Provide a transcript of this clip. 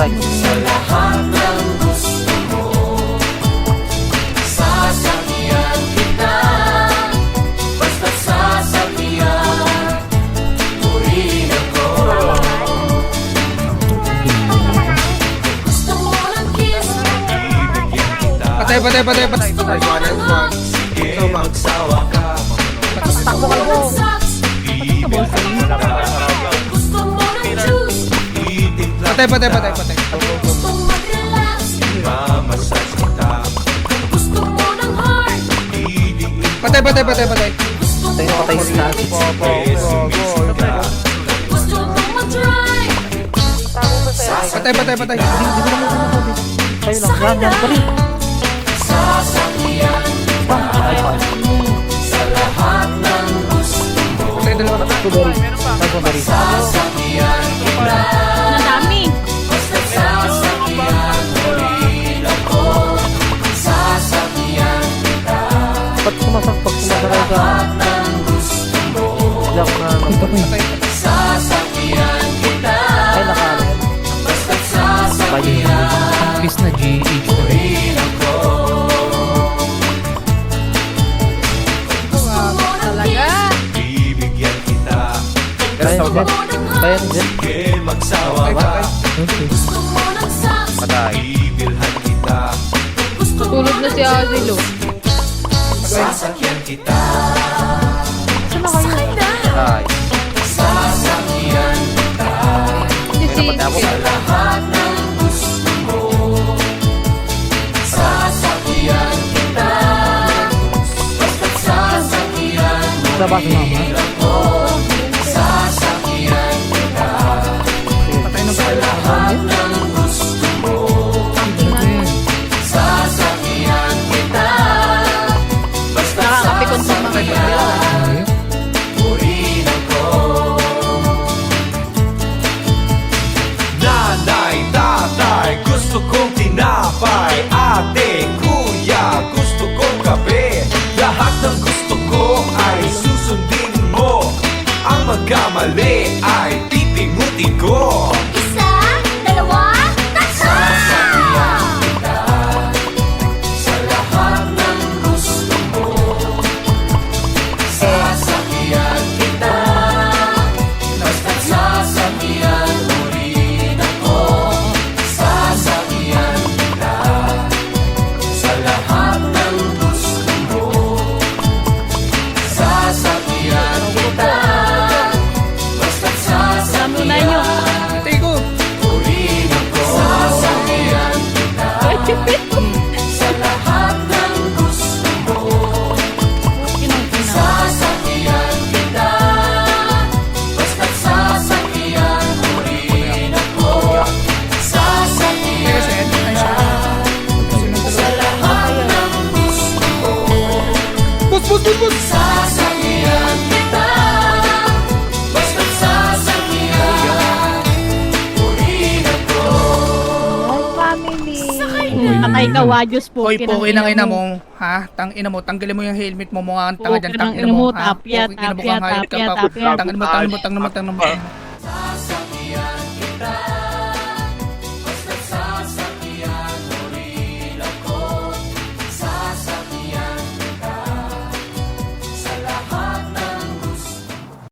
patay. Sa lahat ng gusto mo, sasakyan kita. Basta sasakyan mo rin ako. Gusto mo ng kiss, ibigyan kita. Patay. Gusto mo ng hugs, sige magsawa ka. Takbo kayo. Gusto mo ng juice, Patay. gusto mag-relax, mamassage kita. Gusto mo ng heart, Patay. gusto mo Patay si Nasi. gusto mo mag-drive. Patay. Kayo lang. Yan. Dali. Sasakyan Ay, pa. sa lahat ng gusto mo. Patay, dalawa. Strawberry. Sasakyan kita. Ang dami. Basta sasakyan mo rin ako. Sasakyan kita. Pag sumasaksak ka. Ng gusto mo. Lang na. Patay. Sasakyan kita. Ay, nakalit. Basta sasakyan Bis na GH. rin ako. Gusto mo ng Talaga. bibigyan kita. Kaya rin din. Kaya rin din. Sige magsawa ka. Gusto mo ng socks, bibilhan kita. Gusto mo Tulog na si Azilo. sasakyan kita. Saan na kayo? Ay. Sasakyan kita. Hindi si Sa lahat ng gusto mo. Sasakyan kita. Basta't sasakyan mo Sa base mama. ako. Sasakyan kita. Patay na Sa lahat ng gusto mo. Sasakyan kita. Basta't nakakapikon sa mga sasakyan mo rin ako. Nanay, tatay, gusto kong tinapay. Ate, kuya, gusto kong kape. Lahat ng gusto ko ay susundin mo. Ang magkamali ay pipingutin ko. Isa, dalawa, Sasakyan kita sa lahat ng gusto mo. Sasakyan kita. Basta't sasakyan mo rin ako. Sasakyan kita sa lahat ng gusto mo. Sasakyan kita. Basta't Namunan nyo. sasakyan Patay ko. mo rin ako. Sasakyan kita sa lahat ng gusto mo. Sasakyan kita. Basta't sasakyan mo rin ako. Sasakyan kita sa lahat ng gusto mo. Bus. Sasakyan kita. Basta't sasakyan mo rin ako. Family. Patay ka, Wajos po. Hoy, poki ng ina mo, ha? Tangina mo, tanggalin mo yung helmet mo, mga tanga dyan, Poki ng tangina ina mo, mo, ha? tapya, Poki, kinabukahan, tapya, hayop ka tapya, pa. tapya. Tangin mo.